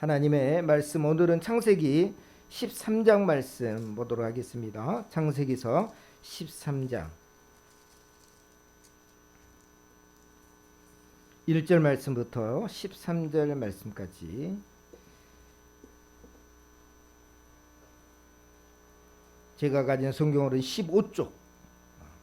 하나님의 말씀, 오늘은 창세기 13장 말씀 보도록 하겠습니다. 창세기서 13장 1절 말씀부터 13절 말씀까지 제가 가진 성경으로는 15쪽,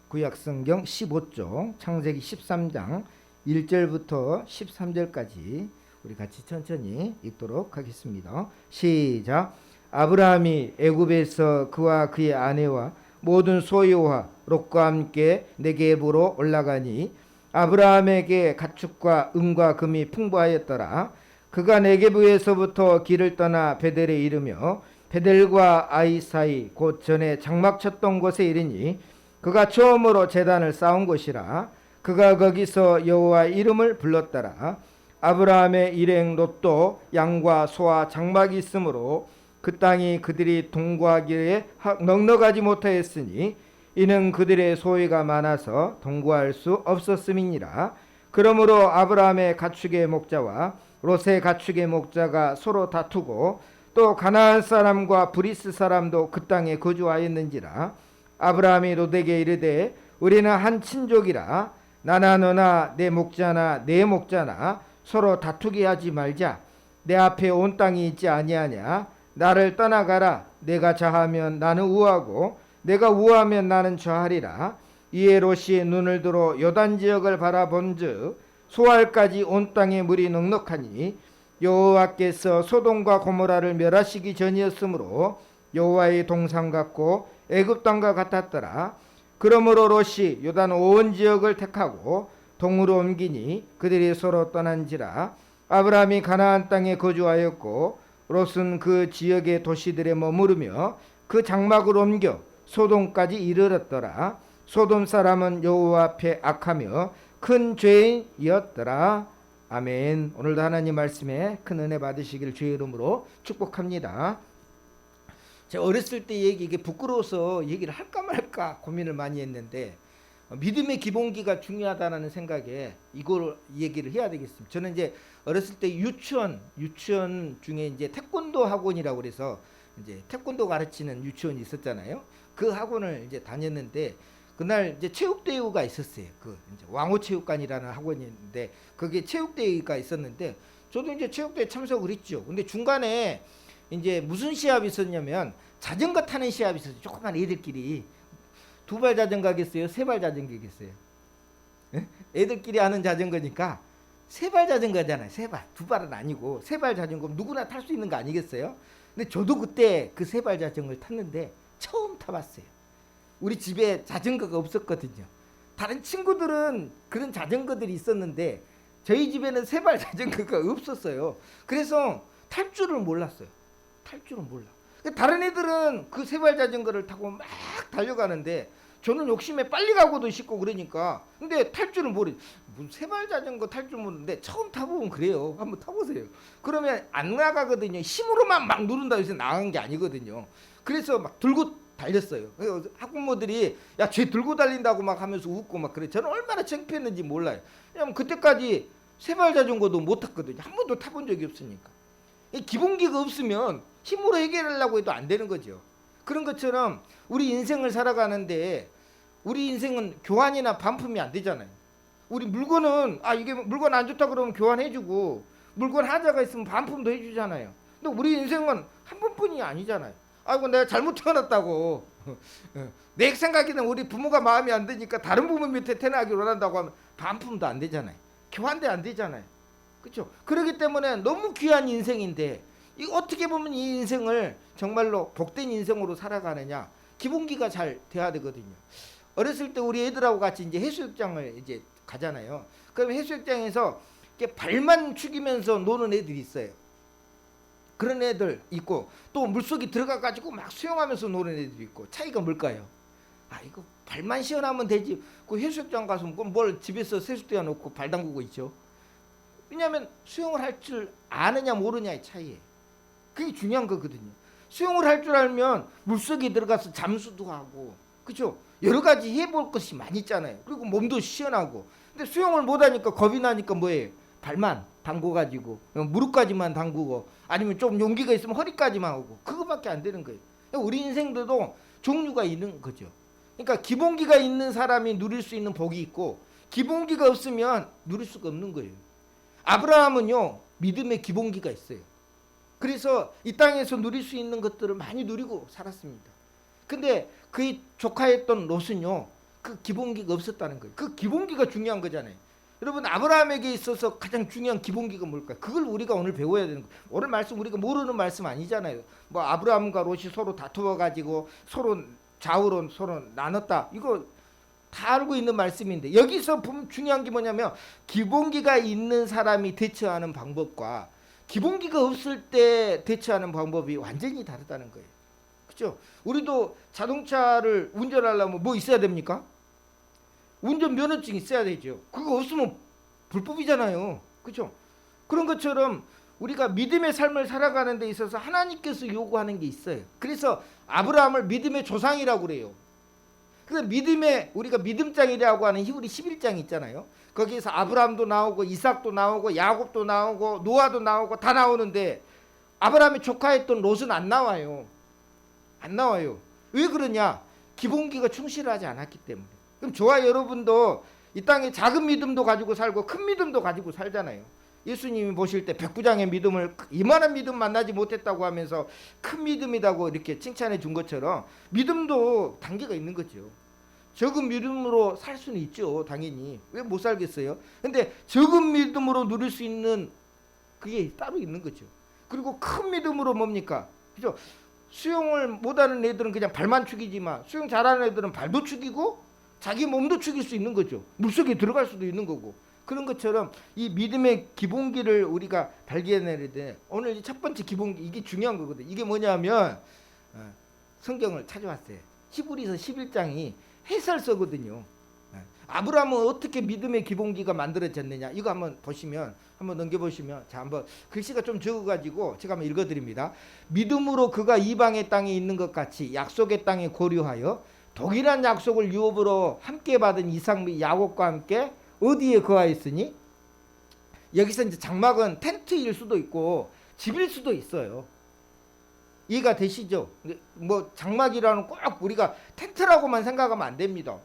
구약성경 15쪽, 창세기 13장 1절부터 13절까지 우리 같이 천천히 읽도록 하겠습니다. 시작. 아브라함이 애굽에서 그와 그의 아내와 모든 소유와 롯과 함께 네겝으로 올라가니 아브라함에게 가축과 은과 금이 풍부하였더라. 그가 네겝에서부터 길을 떠나 베델에 이르며 베델과 아이 사이 곧 전에 장막 쳤던 곳에 이르니 그가 처음으로 제단을 쌓은 곳이라. 그가 거기서 여호와 이름을 불렀더라. 아브라함의 일행 롯도 양과 소와 장막이 있으므로 그 땅이 그들이 동거하기에 넉넉하지 못하였으니 이는 그들의 소유가 많아서 동거할 수 없었음이니라. 그러므로 아브라함의 가축의 목자와 롯의 가축의 목자가 서로 다투고 또 가나안 사람과 브리스 사람도 그 땅에 거주하였는지라. 아브라함이 롯에게 이르되 우리는 한 친족이라 나나 너나 내 목자나 내 목자나 서로 다투게 하지 말자. 내 앞에 온 땅이 있지 아니하냐. 나를 떠나가라. 내가 좌하면 나는 우하고 내가 우하면 나는 좌하리라. 이에 롯이 눈을 들어 요단 지역을 바라본즉 소알까지 온 땅에 물이 넉넉하니 여호와께서 소돔과 고모라를 멸하시기 전이었으므로 여호와의 동산 같고 애굽 땅과 같았더라. 그러므로 롯이 요단 온 지역을 택하고 동으로 옮기니 그들이 서로 떠난지라. 아브라함이 가나안 땅에 거주하였고 롯은 그 지역의 도시들에 머무르며 그 장막을 옮겨 소돔까지 이르렀더라. 소돔 사람은 여호와 앞에 악하며 큰 죄인이었더라. 아멘. 오늘도 하나님 말씀에 큰 은혜 받으시길 주의 이름으로 축복합니다. 제가 어렸을 때 이게 부끄러워서 얘기를 할까 말까 고민을 많이 했는데 믿음의 기본기가 중요하다는 생각에 이걸 얘기를 해야 되겠습니다. 저는 이제 어렸을 때 유치원 중에 이제 태권도 학원이라고 그래서 이제 태권도 가르치는 유치원이 있었잖아요. 그 학원을 이제 다녔는데 그날 이제 체육대회가 있었어요. 그 이제 왕호체육관이라는 학원인데 거기에 체육대회가 있었는데 저도 이제 체육대회 참석을 했죠. 근데 중간에 이제 무슨 시합이 있었냐면 자전거 타는 시합이 있었어요. 조그만 애들끼리. 2발 자전거겠어요? 3발 자전거겠어요? 애들끼리 하는 자전거니까 3발 자전거잖아요. 3발. 2발은 아니고 3발 자전거 누구나 탈 수 있는 거 아니겠어요? 근데 저도 그때 그 3발 자전거를 탔는데 처음 타봤어요. 우리 집에 자전거가 없었거든요. 다른 친구들은 그런 자전거들이 있었는데 저희 집에는 3발 자전거가 없었어요. 그래서 탈 줄을 몰랐어요. 탈 줄은 몰라. 다른 애들은 그 3발 자전거를 타고 막 달려가는데 저는 욕심에 빨리 가고도 싶고 그러니까 근데 탈 줄은 모르. 무슨 3발 자전거 탈 줄 모르는데 처음 타보면 그래요. 한번 타보세요. 그러면 안 나가거든요. 힘으로만 막 누른다고 해서 나간 게 아니거든요. 그래서 막 들고 달렸어요. 학부모들이 야 쟤 들고 달린다고 막 하면서 웃고 막 그래. 저는 얼마나 창피했는지 몰라요. 왜냐면 그때까지 3발 자전거도 못 탔거든요. 한 번도 타본 적이 없으니까. 기본기가 없으면 힘으로 해결하려고 해도 안 되는 거죠. 그런 것처럼 우리 인생을 살아가는데 우리 인생은 교환이나 반품이 안 되잖아요. 우리 물건은 이게 물건 안 좋다 그러면 교환해주고 물건 하자가 있으면 반품도 해주잖아요. 근데 우리 인생은 한 번뿐이 아니잖아요. 아이고 내가 잘못 태어났다고 내 생각에는 우리 부모가 마음에 안 드니까 다른 부모 밑에 태어나기로 한다고 하면 반품도 안 되잖아요. 교환도 안 되잖아요. 그렇죠? 그렇기 때문에 너무 귀한 인생인데 이 어떻게 보면 이 인생을 정말로 복된 인생으로 살아가느냐 기본기가 잘 돼야 되거든요. 어렸을 때 우리 애들하고 같이 이제 해수욕장을 이제 가잖아요. 그럼 해수욕장에서 이렇게 발만 축이면서 노는 애들이 있어요. 그런 애들 있고 또 물속에 들어가 가지고 막 수영하면서 노는 애들이 있고 차이가 뭘까요? 이거 발만 시원하면 되지. 그 해수욕장 가서 뭘 집에서 세수대야 놓고 발 담그고 있죠. 왜냐하면 수영을 할 줄 아느냐 모르냐의 차이예요. 그게 중요한 거거든요. 수영을 할 줄 알면 물속에 들어가서 잠수도 하고 그렇죠? 여러 가지 해볼 것이 많이 있잖아요. 그리고 몸도 시원하고. 근데 수영을 못하니까 겁이 나니까 뭐예요? 발만 담궈가지고 무릎까지만 담그고 아니면 좀 용기가 있으면 허리까지만 오고 그거밖에 안 되는 거예요. 우리 인생들도 종류가 있는 거죠. 그러니까 기본기가 있는 사람이 누릴 수 있는 복이 있고 기본기가 없으면 누릴 수가 없는 거예요. 아브라함은요 믿음의 기본기가 있어요. 그래서 이 땅에서 누릴 수 있는 것들을 많이 누리고 살았습니다. 근데 그의 조카였던 롯은요 그 기본기가 없었다는 거예요. 그 기본기가 중요한 거잖아요. 여러분 아브라함에게 있어서 가장 중요한 기본기가 뭘까요? 그걸 우리가 오늘 배워야 되는 거예요. 오늘 말씀 우리가 모르는 말씀 아니잖아요. 뭐 아브라함과 롯이 서로 다투어 가지고 서로 좌우로 서로 나눴다. 이거 다 알고 있는 말씀인데 여기서 중요한 게 뭐냐면 기본기가 있는 사람이 대처하는 방법과 기본기가 없을 때 대처하는 방법이 완전히 다르다는 거예요. 그렇죠? 우리도 자동차를 운전하려면 뭐 있어야 됩니까? 운전 면허증 있어야 되죠. 그거 없으면 불법이잖아요. 그렇죠? 그런 것처럼 우리가 믿음의 삶을 살아가는 데 있어서 하나님께서 요구하는 게 있어요. 그래서 아브라함을 믿음의 조상이라고 그래요. 그래서 믿음의 우리가 믿음장이라고 하는 히브리 11장 있잖아요. 거기에서 아브라함도 나오고 이삭도 나오고 야곱도 나오고 노아도 나오고 다 나오는데 아브라함의 조카였던 롯은 안 나와요. 안 나와요. 왜 그러냐? 기본기가 충실하지 않았기 때문에. 그럼 저와 여러분도 이 땅에 작은 믿음도 가지고 살고 큰 믿음도 가지고 살잖아요. 예수님이 보실 때 백부장의 믿음을 이만한 믿음 만나지 못했다고 하면서 큰 믿음이라고 이렇게 칭찬해 준 것처럼 믿음도 단계가 있는 거죠. 적은 믿음으로 살 수는 있죠. 당연히. 왜 못 살겠어요? 근데 적은 믿음으로 누릴 수 있는 그게 따로 있는 거죠. 그리고 큰 믿음으로 뭡니까? 그죠? 수영을 못하는 애들은 그냥 발만 축이지만 수영 잘하는 애들은 발도 축이고 자기 몸도 축일 수 있는 거죠. 물속에 들어갈 수도 있는 거고. 그런 것처럼 이 믿음의 기본기를 우리가 발견해야 돼. 오늘 첫 번째 기본기 이게 중요한 거거든. 이게 뭐냐면 성경을 찾아왔어요. 히브리서 11장이 해설서거든요. 아브라함은 어떻게 믿음의 기본기가 만들어졌느냐 이거 한번 보시면 한번 넘겨보시면 자 한번 글씨가 좀 적어가지고 제가 한번 읽어드립니다. 믿음으로 그가 이방의 땅에 있는 것 같이 약속의 땅에 고려하여 동일한 약속을 유업으로 함께 받은 이삭 및 야곱과 함께 어디에 거하였으니 여기서 이제 장막은 텐트일 수도 있고 집일 수도 있어요. 이해가 되시죠? 뭐 장막이라는 꼭 우리가 텐트라고만 생각하면 안 됩니다.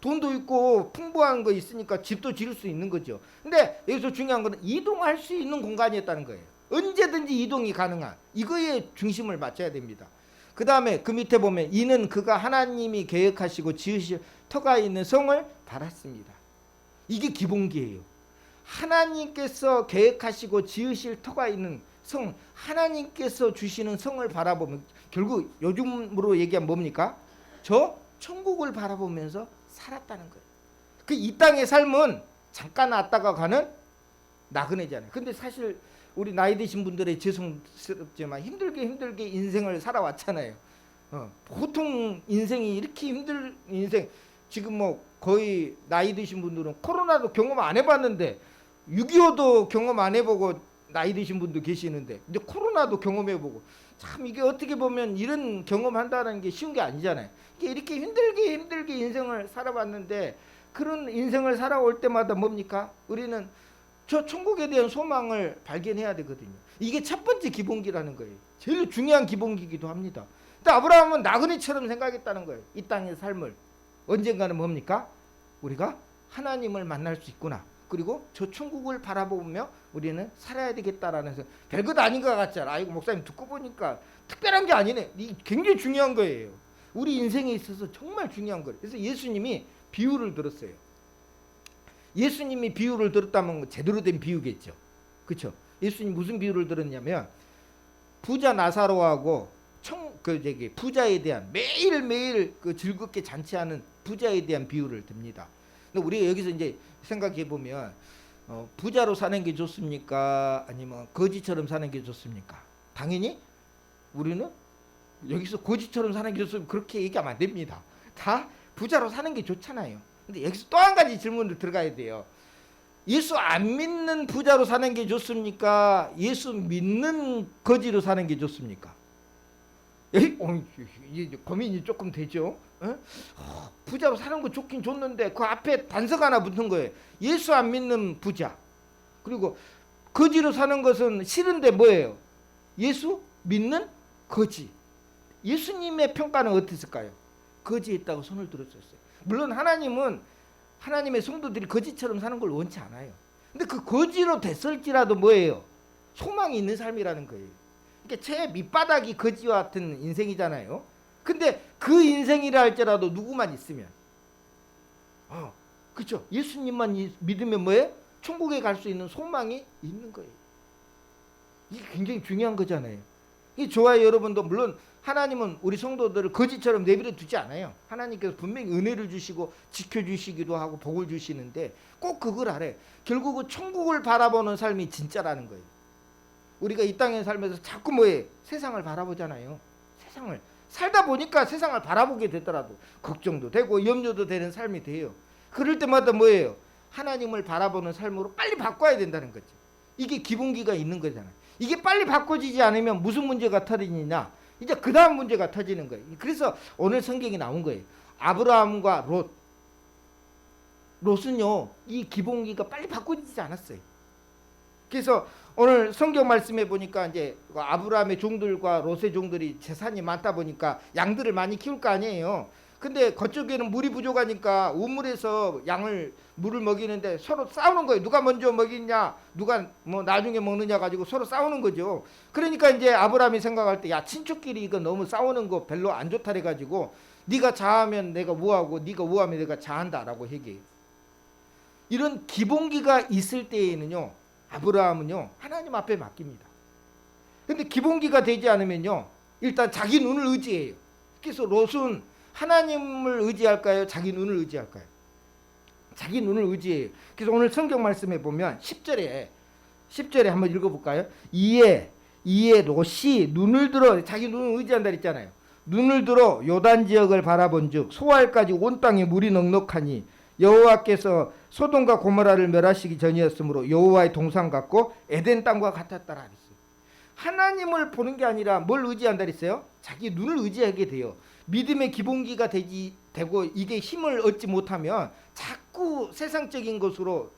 돈도 있고 풍부한 거 있으니까 집도 지을 수 있는 거죠. 근데 여기서 중요한 건 이동할 수 있는 공간이었다는 거예요. 언제든지 이동이 가능한 이거에 중심을 맞춰야 됩니다. 그 다음에 그 밑에 보면 이는 그가 하나님이 계획하시고 지으실 터가 있는 성을 바랐습니다. 이게 기본기예요. 하나님께서 계획하시고 지으실 터가 있는 성, 하나님께서 주시는 성을 바라보면 결국 요즘으로 얘기하면 뭡니까? 저 천국을 바라보면서 살았다는 거예요. 그 이 땅의 삶은 잠깐 왔다가 가는 나그네잖아요. 근데 사실 우리 나이 드신 분들의 죄송스럽지만 힘들게 인생을 살아왔잖아요. 보통 인생이 이렇게 힘들 인생 지금 뭐 거의 나이 드신 분들은 코로나도 경험 안 해봤는데 6.25도 경험 안 해보고 나이 드신 분도 계시는데 이제 코로나도 경험해보고 참 이게 어떻게 보면 이런 경험한다는 게 쉬운 게 아니잖아요. 이렇게 힘들게 인생을 살아봤는데 그런 인생을 살아올 때마다 뭡니까? 우리는 저 천국에 대한 소망을 발견해야 되거든요. 이게 첫 번째 기본기라는 거예요. 제일 중요한 기본기이기도 합니다. 근데 아브라함은 나그네처럼 생각했다는 거예요. 이 땅의 삶을 언젠가는 뭡니까? 우리가 하나님을 만날 수 있구나. 그리고 저 천국을 바라보며 우리는 살아야 되겠다라는 별것 아닌 것 같잖아. 아이고 목사님 듣고 보니까 특별한 게 아니네. 이게 굉장히 중요한 거예요. 우리 인생에 있어서 정말 중요한 거예요. 그래서 예수님이 비유를 들었어요. 예수님이 비유를 들었다면 제대로 된 비유겠죠. 그렇죠? 예수님 무슨 비유를 들었냐면 부자 나사로하고 부자에 대한 매일매일 그 즐겁게 잔치하는 부자에 대한 비유를 듭니다. 근데 우리가 여기서 이제 생각해 보면 부자로 사는 게 좋습니까? 아니면 거지처럼 사는 게 좋습니까? 당연히 우리는 여기서 거지처럼 사는 게 좋습니까? 그렇게 얘기하면 안 됩니다. 다 부자로 사는 게 좋잖아요. 근데 여기서 또 한 가지 질문을 들어가야 돼요. 예수 안 믿는 부자로 사는 게 좋습니까? 예수 믿는 거지로 사는 게 좋습니까? 이제 고민이 조금 되죠. 부자로 사는 거 좋긴 좋는데 그 앞에 단서가 하나 붙은 거예요. 예수 안 믿는 부자. 그리고 거지로 사는 것은 싫은데 뭐예요? 예수 믿는 거지. 예수님의 평가는 어땠을까요? 거지했다고 손을 들었었어요. 물론 하나님은 하나님의 성도들이 거지처럼 사는 걸 원치 않아요. 근데 그 거지로 됐을지라도 뭐예요? 소망이 있는 삶이라는 거예요. 그러니까 제 밑바닥이 거지와 같은 인생이잖아요. 근데 그 인생이라 할지라도 누구만 있으면, 그렇죠? 예수님만 믿으면 뭐예요? 천국에 갈 수 있는 소망이 있는 거예요. 이게 굉장히 중요한 거잖아요. 이 좋아요, 여러분도. 물론 하나님은 우리 성도들을 거지처럼 내버려 두지 않아요. 하나님께서 분명히 은혜를 주시고 지켜주시기도 하고 복을 주시는데 꼭 그걸 알아요. 결국은 천국을 바라보는 삶이 진짜라는 거예요. 우리가 이 땅에 살면서 자꾸 뭐예요? 세상을 바라보잖아요. 세상을 살다 보니까 세상을 바라보게 되더라도 걱정도 되고 염려도 되는 삶이 돼요. 그럴 때마다 뭐예요? 하나님을 바라보는 삶으로 빨리 바꿔야 된다는 거죠. 이게 기본기가 있는 거잖아요. 이게 빨리 바꿔지지 않으면 무슨 문제가 터지느냐? 이제 그 다음 문제가 터지는 거예요. 그래서 오늘 성경이 나온 거예요. 아브라함과 롯은요, 이 기본기가 빨리 바꿔지지 않았어요. 그래서 오늘 성경 말씀해 보니까 이제 아브라함의 종들과 롯의 종들이 재산이 많다 보니까 양들을 많이 키울 거 아니에요. 근데 그쪽에는 물이 부족하니까 우물에서 물을 먹이는데 서로 싸우는 거예요. 누가 먼저 먹이냐, 누가 뭐 나중에 먹느냐 가지고 서로 싸우는 거죠. 그러니까 이제 아브라함이 생각할 때, 야, 친척끼리 이거 너무 싸우는 거 별로 안 좋다 해 가지고 네가 자하면 내가 우하고 네가 우하면 내가 자한다라고 얘기해요. 이런 기본기가 있을 때에는요, 아브라함은요 하나님 앞에 맡깁니다. 근데 기본기가 되지 않으면요, 일단 자기 눈을 의지해요. 그래서 롯은 하나님을 의지할까요? 자기 눈을 의지할까요? 자기 눈을 의지해요. 그래서 오늘 성경 말씀에 보면 10절에 한번 읽어볼까요? 이에 롯이 눈을 들어, 자기 눈을 의지한다 했잖아요. 눈을 들어 요단 지역을 바라본즉 소알까지 온 땅에 물이 넉넉하니 여호와께서 소돔과 고모라를 멸하시기 전이었으므로 여호와의 동산 같고 에덴 땅과 같았더라 그랬어요. 하나님을 보는 게 아니라 뭘 의지한다 그랬어요? 자기 눈을 의지하게 돼요. 믿음의 기본기가 되고 이게 힘을 얻지 못하면 자꾸 세상적인 것으로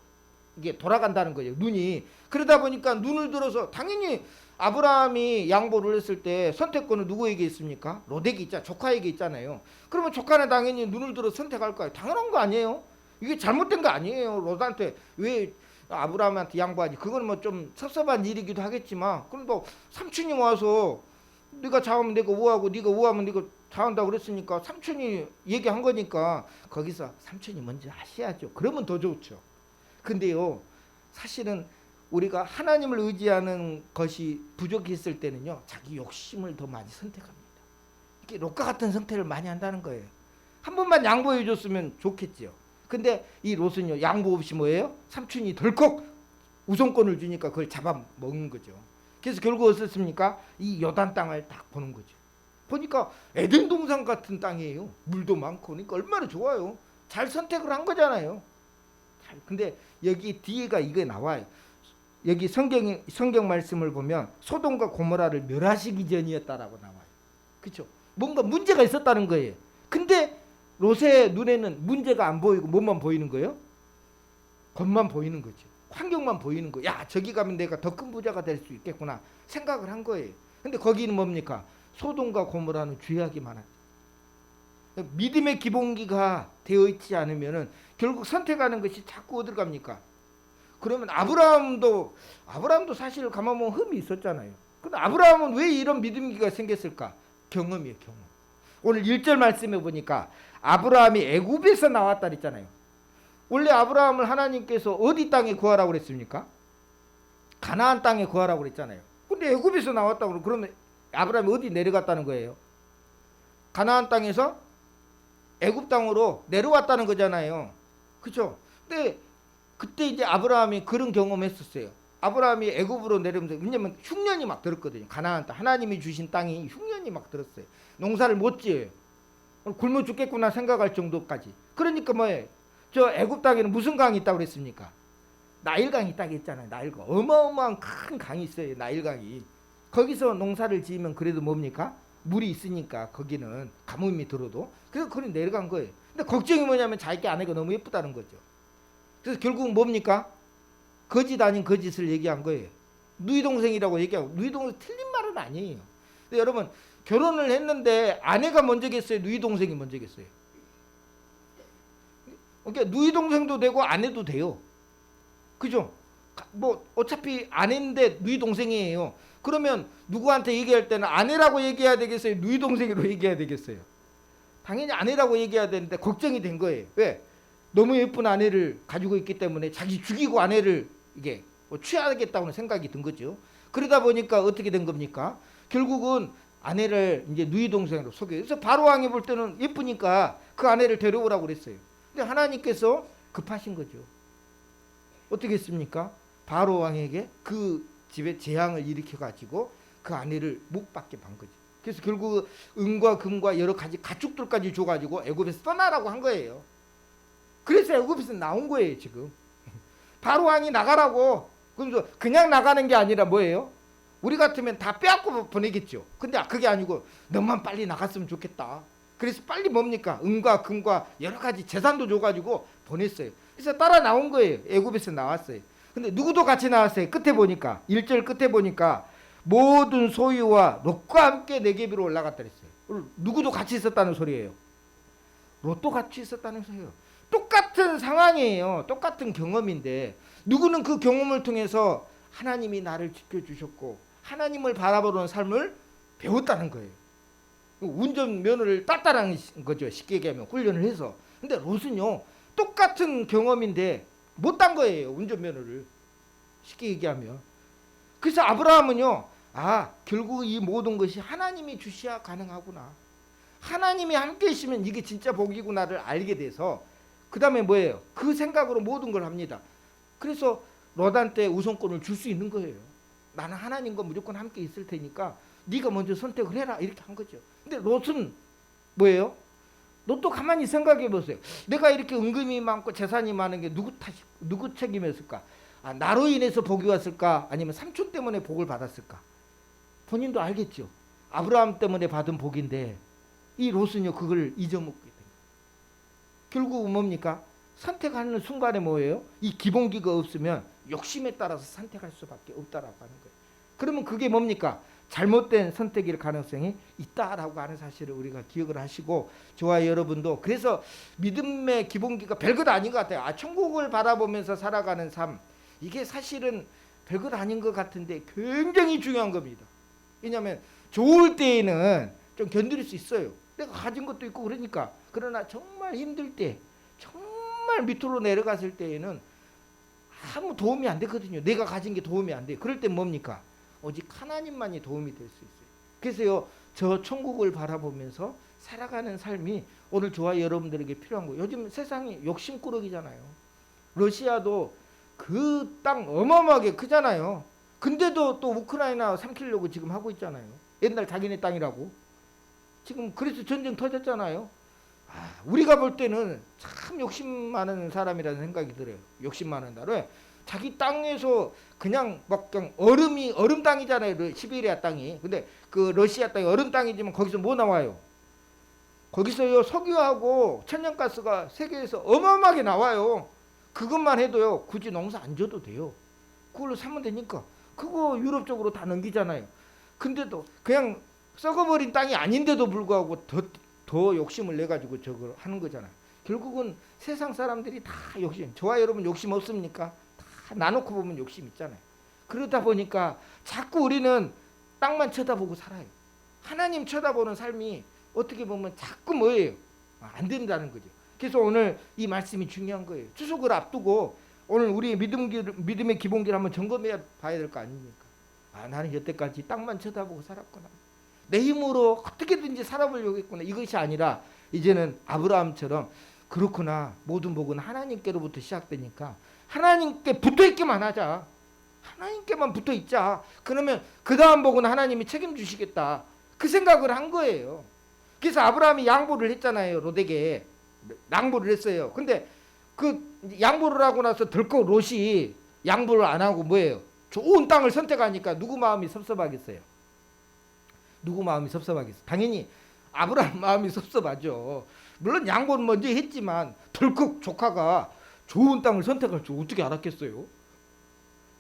이게 돌아간다는 거예요. 눈이. 그러다 보니까 눈을 들어서 당연히 아브라함이 양보를 했을 때 선택권은 누구에게 있습니까? 롯에게 있잖아요. 조카에게 있잖아요. 그러면 조카는 당연히 눈을 들어 선택할 거예요. 당연한 거 아니에요? 이게 잘못된 거 아니에요. 롯한테 왜 아브라함한테 양보하지? 그건 뭐 좀 섭섭한 일이기도 하겠지만, 그럼 뭐 삼촌이 와서 네가 자하면 내가 우하고 네가 우하면 네가 자한다고 그랬으니까 삼촌이 얘기한 거니까 거기서 삼촌이 먼저 하셔야죠. 그러면 더 좋죠. 근데요, 사실은 우리가 하나님을 의지하는 것이 부족했을 때는요, 자기 욕심을 더 많이 선택합니다. 이게 롯과 같은 선택을 많이 한다는 거예요. 한 번만 양보해 줬으면 좋겠지요. 근데 이 롯은요, 양보 없이 뭐예요? 삼촌이 덜컥 우선권을 주니까 그걸 잡아먹는 거죠. 그래서 결국 어떻습니까? 이 요단 땅을 딱 보는 거죠. 보니까 에덴 동산 같은 땅이에요. 물도 많고, 그러니까 얼마나 좋아요. 잘 선택을 한 거잖아요. 근데 여기 뒤에가 이게 나와요. 여기 성경 말씀을 보면 소돔과 고모라를 멸하시기 전이었다라고 나와요. 그렇죠? 뭔가 문제가 있었다는 거예요. 근데 롯의 눈에는 문제가 안 보이고 뭐만 보이는 거예요? 겉만 보이는 거죠. 환경만 보이는 거예요. 야, 저기 가면 내가 더 큰 부자가 될 수 있겠구나 생각을 한 거예요. 근데 거기는 뭡니까? 소돔과 고모라는 죄악이 많아요. 믿음의 기본기가 되어 있지 않으면은 결국 선택하는 것이 자꾸 어디로 갑니까? 그러면 아브라함도 사실 가만 보면 흠이 있었잖아요. 근데 아브라함은 왜 이런 믿음기가 생겼을까? 경험이에요, 경험. 오늘 1절 말씀해 보니까 아브라함이 애굽에서 나왔다 그랬잖아요. 원래 아브라함을 하나님께서 어디 땅에 구하라고 그랬습니까? 가나안 땅에 구하라고 그랬잖아요. 근데 애굽에서 나왔다고 그러면 아브라함이 어디 내려갔다는 거예요? 가나안 땅에서 애굽 땅으로 내려왔다는 거잖아요. 그렇죠? 근데 그때 이제 아브라함이 그런 경험했었어요. 아브라함이 애굽으로 내려오면서, 왜냐면 흉년이 막 들었거든요. 가나안 땅, 하나님이 주신 땅이 흉년이 막 들었어요. 농사를 못 지어요. 굶어 죽겠구나 생각할 정도까지. 그러니까 뭐예요? 저 애굽 땅에는 무슨 강이 있다고 그랬습니까? 나일강이 있다고 했잖아요. 나일강. 어마어마한 큰 강이 있어요. 나일강이. 거기서 농사를 지으면 그래도 뭡니까? 물이 있으니까 거기는 가뭄이 들어도. 그래서 그리 내려간 거예요. 근데 걱정이 뭐냐면 자기 아내가 너무 예쁘다는 거죠. 그래서 결국은 뭡니까? 거짓 아닌 거짓을 얘기한 거예요. 누이 동생이라고 얘기하고, 누이 동생 틀린 말은 아니에요. 근데 여러분, 결혼을 했는데 아내가 먼저겠어요, 누이 동생이 먼저겠어요? 그러니까 누이 동생도 되고 아내도 돼요. 그죠? 뭐 어차피 아내인데 누이 동생이에요. 그러면 누구한테 얘기할 때는 아내라고 얘기해야 되겠어요, 누이 동생으로 얘기해야 되겠어요? 당연히 아내라고 얘기해야 되는데 걱정이 된 거예요. 왜? 너무 예쁜 아내를 가지고 있기 때문에 자기 죽이고 아내를 이게 취하겠다는 생각이 든 거죠. 그러다 보니까 어떻게 된 겁니까? 결국은 아내를 이제 누이 동생으로 소개해요. 그래서 바로 왕이 볼 때는 예쁘니까 그 아내를 데려오라고 그랬어요. 근데 하나님께서 급하신 거죠. 어떻게 했습니까? 바로 왕에게 그 집에 재앙을 일으켜 가지고 그 아내를 못 받게 한 거죠. 그래서 결국 은과 금과 여러 가지 가축들까지 줘가지고 애굽에서 떠나라고 한 거예요. 그래서 애굽에서 나온 거예요 지금. 바로 왕이 나가라고. 그래서 그냥 나가는 게 아니라 뭐예요? 우리 같으면 다 빼앗고 보내겠죠. 근데 그게 아니고 너만 빨리 나갔으면 좋겠다. 그래서 빨리 뭡니까? 은과 금과 여러 가지 재산도 줘가지고 보냈어요. 그래서 따라 나온 거예요. 애굽에서 나왔어요. 근데 누구도 같이 나왔어요. 끝에 보니까 1절 끝에 보니까 모든 소유와 롯과 함께 네겝으로 올라갔다 그랬어요. 누구도 같이 있었다는 소리예요. 롯도 같이 있었다는 소리예요. 똑같은 상황이에요. 똑같은 경험인데 누구는 그 경험을 통해서 하나님이 나를 지켜주셨고 하나님을 바라보는 삶을 배웠다는 거예요. 운전면허를 땄다는 거죠. 쉽게 얘기하면 훈련을 해서. 근데 롯은요 똑같은 경험인데 못 딴 거예요. 운전면허를. 쉽게 얘기하면. 그래서 아브라함은요 결국 이 모든 것이 하나님이 주셔야 가능하구나. 하나님이 함께 계시면 이게 진짜 복이구나를 알게 돼서 그 다음에 뭐예요? 그 생각으로 모든 걸 합니다. 그래서 롯한테 우선권을 줄 수 있는 거예요. 나는 하나님과 무조건 함께 있을 테니까 네가 먼저 선택을 해라 이렇게 한 거죠. 근데 롯은 뭐예요? 롯도 가만히 생각해 보세요. 내가 이렇게 은금이 많고 재산이 많은 게 누구 책임이었을까? 나로 인해서 복이 왔을까? 아니면 삼촌 때문에 복을 받았을까? 본인도 알겠죠. 아브라함 때문에 받은 복인데 이 롯은요 그걸 잊어먹게 됩니다. 결국은 뭡니까? 선택하는 순간에 뭐예요? 이 기본기가 없으면 욕심에 따라서 선택할 수밖에 없다라고 하는 거예요. 그러면 그게 뭡니까? 잘못된 선택일 가능성이 있다라고 하는 사실을 우리가 기억을 하시고, 저와 여러분도 그래서 믿음의 기본기가 별것 아닌 것 같아요. 천국을 바라보면서 살아가는 삶, 이게 사실은 별것 아닌 것 같은데 굉장히 중요한 겁니다. 왜냐하면 좋을 때에는 좀 견딜 수 있어요. 내가 가진 것도 있고 그러니까. 그러나 정말 힘들 때, 정말 밑으로 내려갔을 때에는 아무 도움이 안 되거든요. 내가 가진 게 도움이 안 돼. 그럴 때 뭡니까? 오직 하나님만이 도움이 될 수 있어요. 그래서요, 저 천국을 바라보면서 살아가는 삶이 오늘 저와 여러분들에게 필요한 거예요. 요즘 세상이 욕심꾸러기잖아요. 러시아도 그 땅 어마어마하게 크잖아요. 근데도 또 우크라이나 삼키려고 지금 하고 있잖아요. 옛날 자기네 땅이라고. 지금 그래서 전쟁 터졌잖아요. 우리가 볼 때는 참 욕심 많은 사람이라는 생각이 들어요. 욕심 많은 나라. 자기 땅에서 그냥 막 그냥 얼음 땅이잖아요. 시베리아 땅이. 근데 그 러시아 땅이 얼음 땅이지만 거기서 뭐 나와요? 거기서요 석유하고 천연가스가 세계에서 어마어마하게 나와요. 그것만 해도요 굳이 농사 안 져도 돼요. 그걸로 사면 되니까. 그거 유럽 쪽으로 다 넘기잖아요. 근데도 그냥 썩어버린 땅이 아닌데도 불구하고 더 욕심을 내가지고 저걸 하는 거잖아요. 결국은 세상 사람들이 다 욕심. 저와 여러분 욕심 없습니까? 다 나놓고 보면 욕심 있잖아요. 그러다 보니까 자꾸 우리는 땅만 쳐다보고 살아요. 하나님 쳐다보는 삶이 어떻게 보면 자꾸 뭐예요? 안 된다는 거죠. 그래서 오늘 이 말씀이 중요한 거예요. 추석을 앞두고 오늘 우리 믿음의 기본기를 한번 점검해 봐야 될 거 아닙니까? 나는 여태까지 땅만 쳐다보고 살았구나. 내 힘으로 어떻게든지 살아보려고 했구나. 이것이 아니라 이제는 아브라함처럼 그렇구나. 모든 복은 하나님께로부터 시작되니까 하나님께 붙어있기만 하자. 하나님께만 붙어있자. 그러면 그 다음 복은 하나님이 책임주시겠다. 그 생각을 한 거예요. 그래서 아브라함이 양보를 했잖아요. 롯에게 양보를 했어요. 근데 그 양보를 하고 나서 덜컥 롯이 양보를 안 하고 뭐예요? 좋은 땅을 선택하니까 누구 마음이 섭섭하겠어요? 누구 마음이 섭섭하겠어요? 당연히 아브라함 마음이 섭섭하죠. 물론 양보는 먼저 했지만 덜컥 조카가 좋은 땅을 선택할 줄 어떻게 알았겠어요?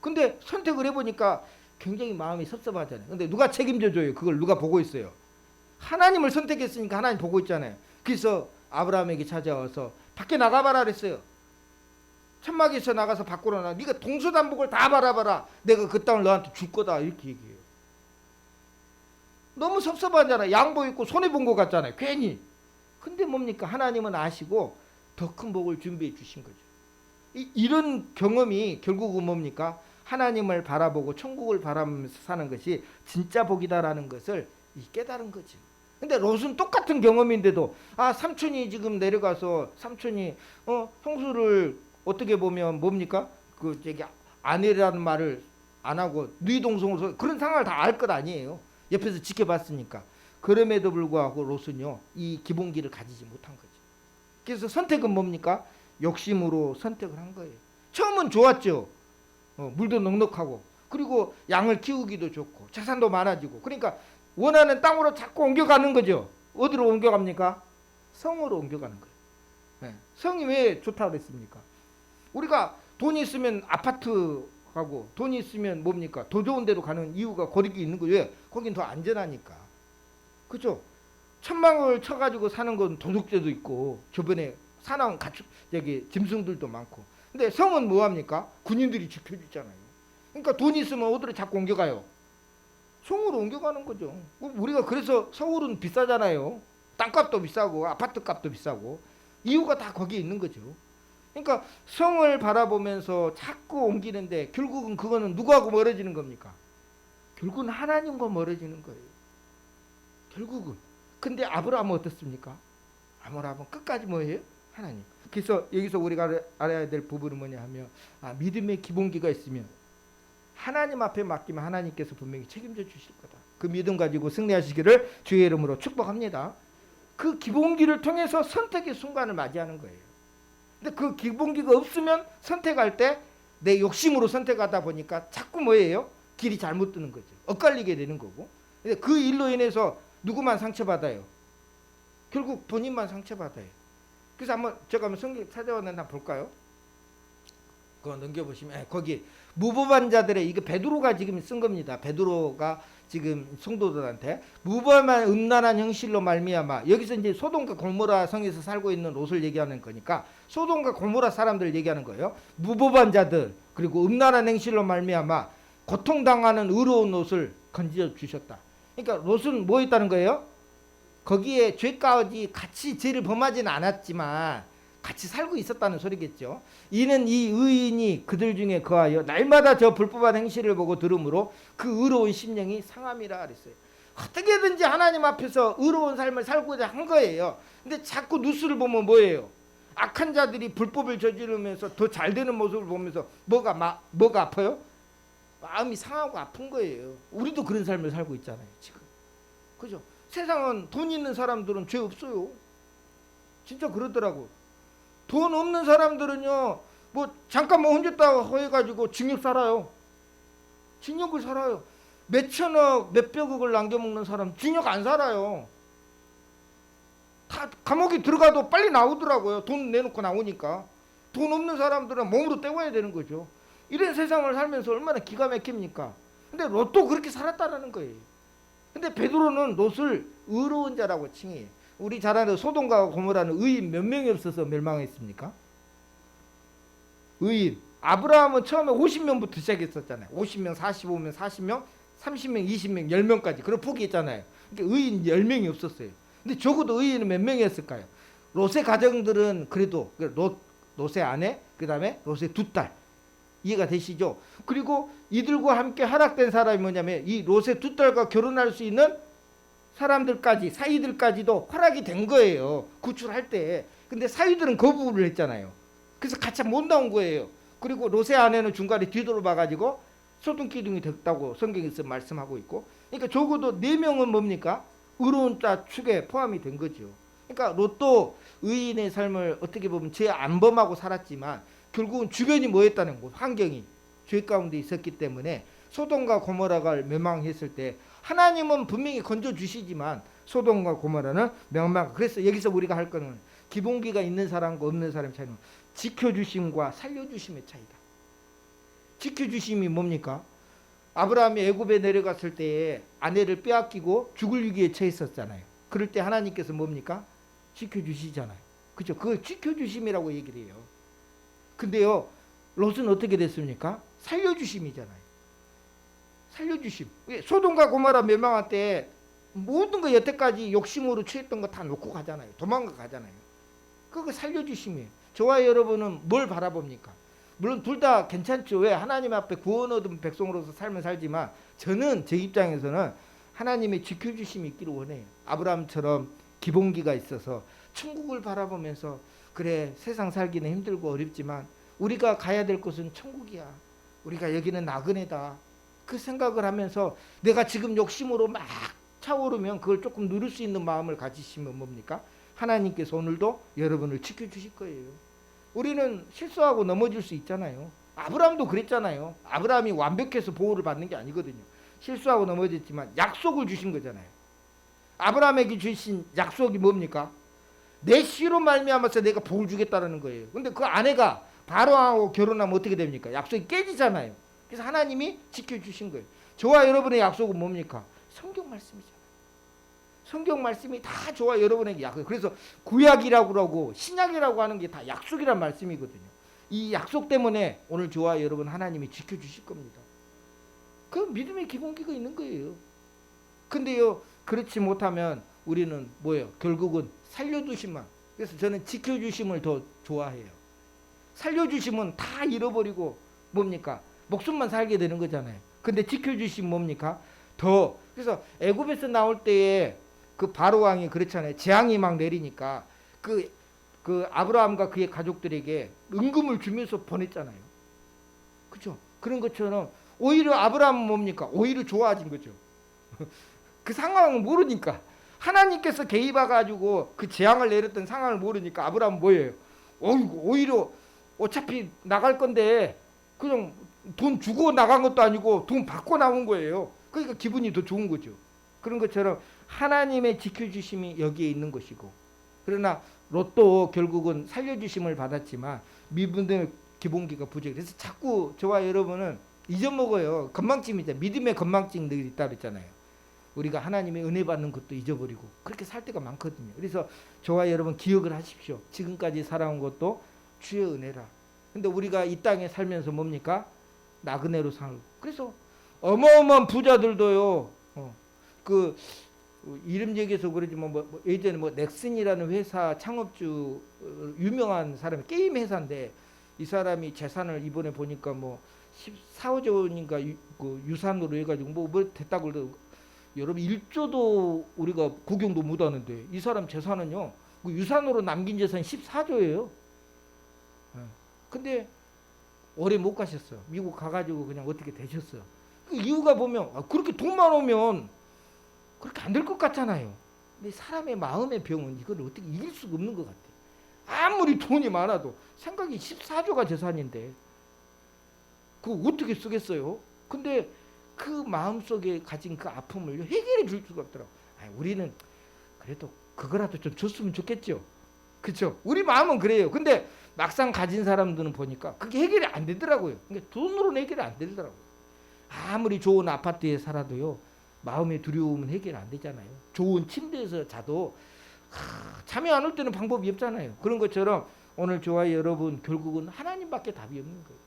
근데 선택을 해보니까 굉장히 마음이 섭섭하잖아요. 근데 누가 책임져줘요? 그걸 누가 보고 있어요? 하나님을 선택했으니까 하나님 보고 있잖아요. 그래서 아브라함에게 찾아와서 밖에 나가봐라 그랬어요. 천막에서 나가서 밖으로 나가. 네가 동서남북을 다 바라봐라. 내가 그 땅을 너한테 줄 거다. 이렇게 얘기해요. 너무 섭섭하잖아요. 양보 있고 손해본 것 같잖아요. 괜히. 근데 뭡니까? 하나님은 아시고 더 큰 복을 준비해 주신 거죠. 이런 경험이 결국은 뭡니까? 하나님을 바라보고 천국을 바라보면서 사는 것이 진짜 복이다라는 것을 깨달은 거죠. 근데 롯은 똑같은 경험인데도 삼촌이 지금 내려가서 삼촌이 형수를 어떻게 보면 뭡니까? 그 저기 아내라는 말을 안 하고 네 동생으로 그런 상황을 다 알 것 아니에요. 옆에서 지켜봤으니까. 그럼에도 불구하고 롯은요 이 기본기를 가지지 못한 거죠. 그래서 선택은 뭡니까? 욕심으로 선택을 한 거예요. 처음은 좋았죠. 물도 넉넉하고 그리고 양을 키우기도 좋고 재산도 많아지고 그러니까 원하는 땅으로 자꾸 옮겨가는 거죠. 어디로 옮겨갑니까? 성으로 옮겨가는 거예요. 네. 성이 왜 좋다고 그랬습니까? 우리가 돈이 있으면 아파트 가고 돈이 있으면 뭡니까? 더 좋은 데로 가는 이유가 거리가 있는 거예요. 왜? 거긴 더 안전하니까. 그죠? 천막을 쳐가지고 사는 건 도둑죄도 있고 저번에 사나운 가축 저기 짐승들도 많고. 근데 성은 뭐합니까? 군인들이 지켜주잖아요. 그러니까 돈이 있으면 어디로 자꾸 옮겨가요? 성으로 옮겨가는 거죠. 우리가 그래서 서울은 비싸잖아요. 땅값도 비싸고 아파트값도 비싸고 이유가 다 거기에 있는 거죠. 그러니까 성을 바라보면서 자꾸 옮기는데 결국은 그거는 누구하고 멀어지는 겁니까? 결국은 하나님과 멀어지는 거예요. 결국은. 근데 아브라함은 어떻습니까? 아브라함은 끝까지 뭐예요? 하나님. 그래서 여기서 우리가 알아야 될 부분은 뭐냐 하면 믿음의 기본기가 있으면 하나님 앞에 맡기면 하나님께서 분명히 책임져 주실 거다. 그 믿음 가지고 승리하시기를 주의 이름으로 축복합니다. 그 기본기를 통해서 선택의 순간을 맞이하는 거예요. 근데 그 기본기가 없으면 선택할 때 내 욕심으로 선택하다 보니까 자꾸 뭐예요? 길이 잘못 뜨는 거죠. 엇갈리게 되는 거고. 근데 그 일로 인해서 누구만 상처받아요? 결국 본인만 상처받아요. 그래서 제가 한번 성경 찾아왔는데 한번 볼까요? 그거 넘겨보시면 거기 무법한 자들의 이게 베드로가 지금 쓴 겁니다. 베드로가 지금 성도들한테 무법한 음란한 형실로 말미암아 여기서 이제 소돔과 고모라 성에서 살고 있는 롯을 얘기하는 거니까 소돔과 고모라 사람들 얘기하는 거예요. 무법한 자들 그리고 음란한 행실로 말미암아 고통당하는 의로운 롯을 건져 주셨다. 그러니까 롯은 뭐 했다는 거예요? 거기에 죄까지 같이 죄를 범하지는 않았지만 같이 살고 있었다는 소리겠죠. 이는 이 의인이 그들 중에 거하여 날마다 저 불법한 행실을 보고 들으므로 그 의로운 심령이 상함이라 그랬어요. 어떻게든지 하나님 앞에서 의로운 삶을 살고자 한 거예요. 근데 자꾸 뉴스를 보면 뭐예요? 악한 자들이 불법을 저지르면서 더 잘 되는 모습을 보면서 뭐가 아파요? 마음이 상하고 아픈 거예요. 우리도 그런 삶을 살고 있잖아요, 지금. 그죠? 세상은 돈 있는 사람들은 죄 없어요. 진짜 그러더라고. 돈 없는 사람들은요, 뭐 잠깐 뭐 혼줬다 해가지고 징역 살아요. 징역을 살아요. 몇천억, 몇백억을 남겨먹는 사람 징역 안 살아요. 다 감옥에 들어가도 빨리 나오더라고요. 돈 내놓고 나오니까. 돈 없는 사람들은 몸으로 때워야 되는 거죠. 이런 세상을 살면서 얼마나 기가 막힙니까? 근데 롯도 그렇게 살았다라는 거예요. 근데 베드로는 롯을 의로운 자라고 칭해요. 우리 잘 아는 소돔과 고모라는 의인 몇 명이 없어서 멸망했습니까? 의인. 아브라함은 처음에 50명부터 시작했었잖아요. 50명, 45명, 40명, 30명, 20명, 10명까지. 그런 폭이 있잖아요. 그러니까 의인 10명이 없었어요. 근데 적어도 의인은 몇 명이었을까요? 롯의 가정들은 그래도 롯의 아내, 그 다음에 롯의 두 딸. 이해가 되시죠? 그리고 이들과 함께 허락된 사람이 뭐냐면 이 롯의 두 딸과 결혼할 수 있는 사람들까지 사위들까지도 허락이 된 거예요. 구출할 때. 근데 사위들은 거부를 했잖아요. 그래서 같이 못 나온 거예요. 그리고 롯의 아내는 중간에 뒤돌아봐가지고 소돔기둥이 됐다고 성경에서 말씀하고 있고. 그러니까 적어도 4명은 뭡니까? 의로운 자 축에 포함이 된 거죠. 그러니까 롯도 의인의 삶을 어떻게 보면 죄 안 범하고 살았지만 결국은 주변이 뭐였다는 거, 환경이 죄 가운데 있었기 때문에 소돔과 고모라가 멸망했을 때 하나님은 분명히 건져주시지만 소돔과 고모라는 멸망. 그래서 여기서 우리가 할 거는 기본기가 있는 사람과 없는 사람의 차이는 지켜주심과 살려주심의 차이다. 지켜주심이 뭡니까? 아브라함이 애굽에 내려갔을 때에 아내를 빼앗기고 죽을 위기에 처했었잖아요. 그럴 때 하나님께서 뭡니까? 지켜주시잖아요. 그죠? 그걸 지켜주심이라고 얘기를 해요. 근데요, 롯은 어떻게 됐습니까? 살려주심이잖아요. 살려주심. 소돔과 고모라 멸망할 때 모든 거 여태까지 욕심으로 취했던 거 다 놓고 가잖아요. 도망가 가잖아요. 그거 살려주심이에요. 저와 여러분은 뭘 바라봅니까? 물론 둘 다 괜찮죠. 왜? 하나님 앞에 구원 얻은 백성으로서 삶을 살지만 저는 제 입장에서는 하나님의 지켜주심이 있기를 원해요. 아브라함처럼 기본기가 있어서 천국을 바라보면서 그래 세상 살기는 힘들고 어렵지만 우리가 가야 될 곳은 천국이야. 우리가 여기는 나그네다. 그 생각을 하면서 내가 지금 욕심으로 막 차오르면 그걸 조금 누릴 수 있는 마음을 가지시면 뭡니까? 하나님께서 오늘도 여러분을 지켜주실 거예요. 우리는 실수하고 넘어질 수 있잖아요. 아브라함도 그랬잖아요. 아브라함이 완벽해서 보호를 받는 게 아니거든요. 실수하고 넘어졌지만 약속을 주신 거잖아요. 아브라함에게 주신 약속이 뭡니까? 내 씨로 말미암아서 내가 복을 주겠다라는 거예요. 근데 그 아내가 바로하고 결혼하면 어떻게 됩니까? 약속이 깨지잖아요. 그래서 하나님이 지켜주신 거예요. 저와 여러분의 약속은 뭡니까? 성경 말씀이잖아요. 성경 말씀이 다 저와 여러분에게 약속. 그래서 구약이라고 하고 신약이라고 하는 게 다 약속이란 말씀이거든요. 이 약속 때문에 오늘 저와 여러분 하나님이 지켜주실 겁니다. 그 믿음의 기본기가 있는 거예요. 근데요, 그렇지 못하면 우리는 뭐예요? 결국은 살려주심만. 그래서 저는 지켜주심을 더 좋아해요. 살려주심은 다 잃어버리고 뭡니까? 목숨만 살게 되는 거잖아요. 근데 지켜주심 뭡니까? 더. 그래서 애굽에서 나올 때에 그 바로 왕이 그렇잖아요. 재앙이 막 내리니까 그 아브라함과 그의 가족들에게 은금을 주면서 보냈잖아요. 그렇죠? 그런 것처럼 오히려 아브라함은 뭡니까? 오히려 좋아진 거죠. 그 상황을 모르니까 하나님께서 개입해가지고 그 재앙을 내렸던 상황을 모르니까 아브라함은 뭐예요? 오히려 어차피 나갈 건데 그냥 돈 주고 나간 것도 아니고 돈 받고 나온 거예요. 그러니까 기분이 더 좋은 거죠. 그런 것처럼 하나님의 지켜주심이 여기에 있는 것이고, 그러나 롯도 결국은 살려주심을 받았지만 믿음의 기본기가 부족해. 그래서 자꾸 저와 여러분은 잊어먹어요. 건망증이죠. 믿음의 건망증들이 있다 그랬잖아요. 우리가 하나님의 은혜 받는 것도 잊어버리고 그렇게 살 때가 많거든요. 그래서 저와 여러분 기억을 하십시오. 지금까지 살아온 것도 주의 은혜라. 근데 우리가 이 땅에 살면서 뭡니까? 나그네로 살고. 그래서 어마어마한 부자들도요. 그 이름 얘기해서 그러지만 예전에 넥슨이라는 회사 창업주 유명한 사람이 게임 회사인데 이 사람이 재산을 이번에 보니까 14, 5조 원인가 그 유산으로 해가지고 뭐 됐다고 그러고 여러분 1조도 우리가 구경도 못하는데 이 사람 재산은요 그 유산으로 남긴 재산이 14조예요. 근데 오래 못 가셨어요. 미국 가가지고 그냥 어떻게 되셨어요. 그 이유가 보면 그렇게 돈만 오면 그렇게 안 될 것 같잖아요. 근데 사람의 마음의 병은 이걸 어떻게 이길 수가 없는 것 같아. 아무리 돈이 많아도 생각이 14조가 재산인데 그거 어떻게 쓰겠어요. 근데 그 마음속에 가진 그 아픔을 해결해 줄 수가 없더라고. 우리는 그래도 그거라도 좀 줬으면 좋겠죠. 그렇죠? 우리 마음은 그래요. 근데 막상 가진 사람들은 보니까 그게 해결이 안 되더라고요. 그러니까 돈으로는 해결이 안 되더라고요. 아무리 좋은 아파트에 살아도요. 마음의 두려움은 해결 안 되잖아요. 좋은 침대에서 자도 잠이 안 올 때는 방법이 없잖아요. 그런 것처럼 오늘 저와 여러분 결국은 하나님밖에 답이 없는 거예요.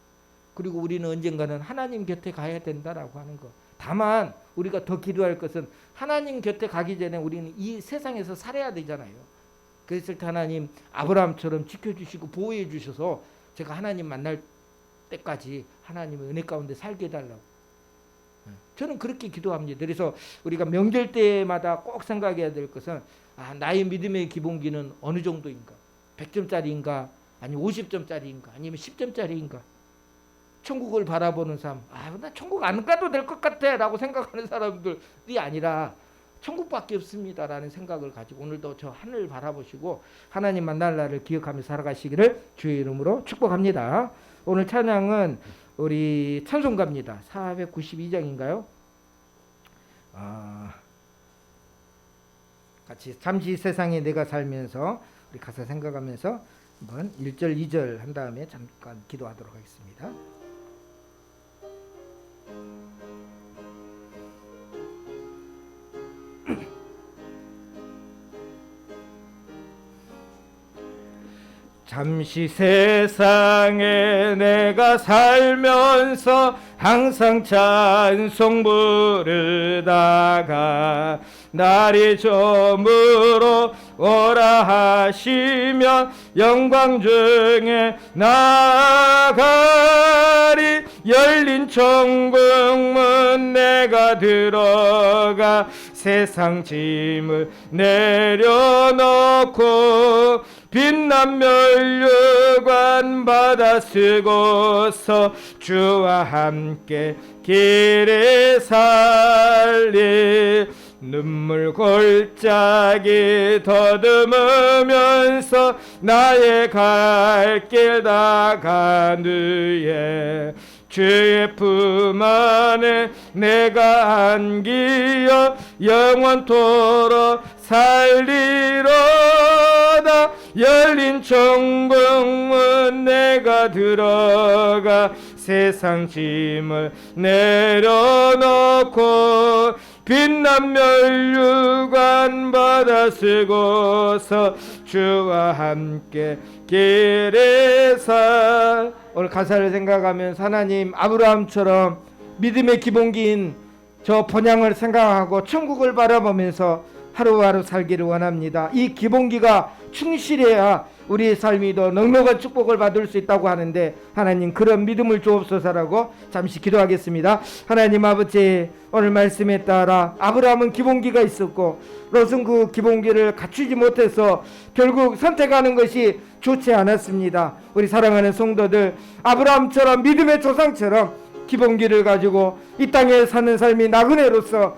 그리고 우리는 언젠가는 하나님 곁에 가야 된다라고 하는 거. 다만 우리가 더 기도할 것은 하나님 곁에 가기 전에 우리는 이 세상에서 살아야 되잖아요. 그랬을 때 하나님 아브라함처럼 지켜주시고 보호해 주셔서 제가 하나님 만날 때까지 하나님의 은혜 가운데 살게 해달라고. 저는 그렇게 기도합니다. 그래서 우리가 명절 때마다 꼭 생각해야 될 것은 나의 믿음의 기본기는 어느 정도인가? 100점짜리인가? 아니면 50점짜리인가? 아니면 10점짜리인가? 천국을 바라보는 삶. 나 천국 안 가도 될 것 같아 라고 생각하는 사람들이 아니라 천국밖에 없습니다 라는 생각을 가지고 오늘도 저 하늘 바라보시고 하나님 만날 날을 기억하며 살아가시기를 주의 이름으로 축복합니다. 오늘 찬양은 우리 찬송가입니다. 492장인가요? 같이 잠시 세상에 내가 살면서 우리 가사 생각하면서 한번 1절 2절 한 다음에 잠깐 기도하도록 하겠습니다. 잠시 세상에 내가 살면서 항상 찬송 부르다가 날이 저물어 오라 하시면 영광 중에 나가리. 열린 천국문 내가 들어가 세상 짐을 내려놓고 빛난 면류관 받아 쓰고서 주와 함께 길에 살리. 눈물 골짜기 더듬으면서 나의 갈 길 다간 후에 주의 품 안에 내가 안기어 영원토록 살리로다. 열린 천국문 내가 들어가 세상 짐을 내려놓고 빛난 면류관 받아 쓰고서 주와 함께 길에 살. 오늘 가사를 생각하면서 하나님 아브라함처럼 믿음의 기본기인 저 본향을 생각하고 천국을 바라보면서 하루하루 살기를 원합니다. 이 기본기가 충실해야 우리의 삶이 더 넉넉한 축복을 받을 수 있다고 하는데 하나님 그런 믿음을 주옵소서라고 잠시 기도하겠습니다. 하나님 아버지, 오늘 말씀에 따라 아브라함은 기본기가 있었고 롯은 그 기본기를 갖추지 못해서 결국 선택하는 것이 좋지 않았습니다. 우리 사랑하는 성도들, 아브라함처럼 믿음의 조상처럼 기본기를 가지고 이 땅에 사는 삶이 나그네로서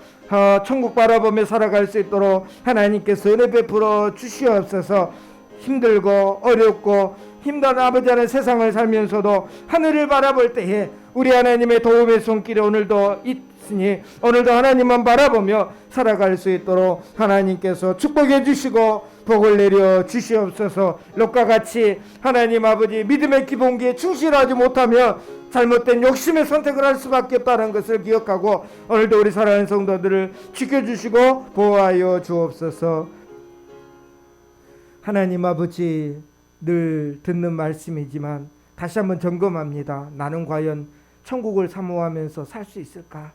천국 바라보며 살아갈 수 있도록 하나님께서 은혜 베풀어 주시옵소서. 힘들고 어렵고 힘든 아버지 하나님 세상을 살면서도 하늘을 바라볼 때에 우리 하나님의 도움의 손길이 오늘도 있으니 오늘도 하나님만 바라보며 살아갈 수 있도록 하나님께서 축복해 주시고 복을 내려 주시옵소서. 롯과 같이 하나님 아버지 믿음의 기본기에 충실하지 못하면 잘못된 욕심의 선택을 할 수밖에 없다는 것을 기억하고 오늘도 우리 사랑하는 성도들을 지켜주시고 보호하여 주옵소서. 하나님 아버지, 늘 듣는 말씀이지만 다시 한번 점검합니다. 나는 과연 천국을 사모하면서 살 수 있을까?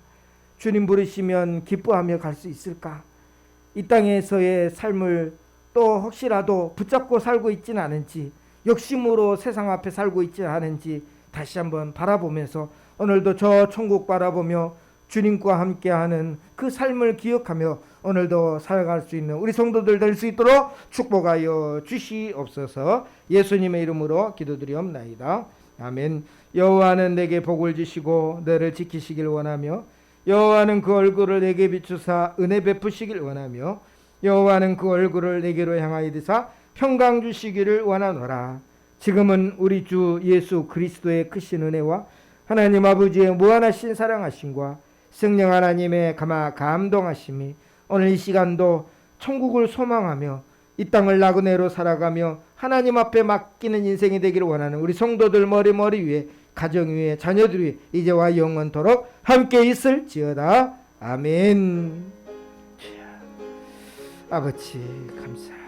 주님 부르시면 기뻐하며 갈 수 있을까? 이 땅에서의 삶을 또 혹시라도 붙잡고 살고 있지는 않은지, 욕심으로 세상 앞에 살고 있지는 않은지 다시 한번 바라보면서 오늘도 저 천국 바라보며 주님과 함께하는 그 삶을 기억하며 오늘도 살아갈 수 있는 우리 성도들 될 수 있도록 축복하여 주시옵소서. 예수님의 이름으로 기도드리옵나이다. 아멘. 여호와는 내게 복을 주시고 너를 지키시길 원하며 여호와는 그 얼굴을 내게 비추사 은혜 베푸시길 원하며 여호와는 그 얼굴을 내게로 향하여 드사 평강 주시기를 원하노라. 지금은 우리 주 예수 그리스도의 크신 은혜와 하나님 아버지의 무한하신 사랑하심과 성령 하나님의 감동하심이 오늘 이 시간도 천국을 소망하며 이 땅을 나그네로 살아가며 하나님 앞에 맡기는 인생이 되기를 원하는 우리 성도들 머리 위에 가정 위에 자녀들 위에 이제와 영원토록 함께 있을지어다. 아멘. 아버지 감사합니다.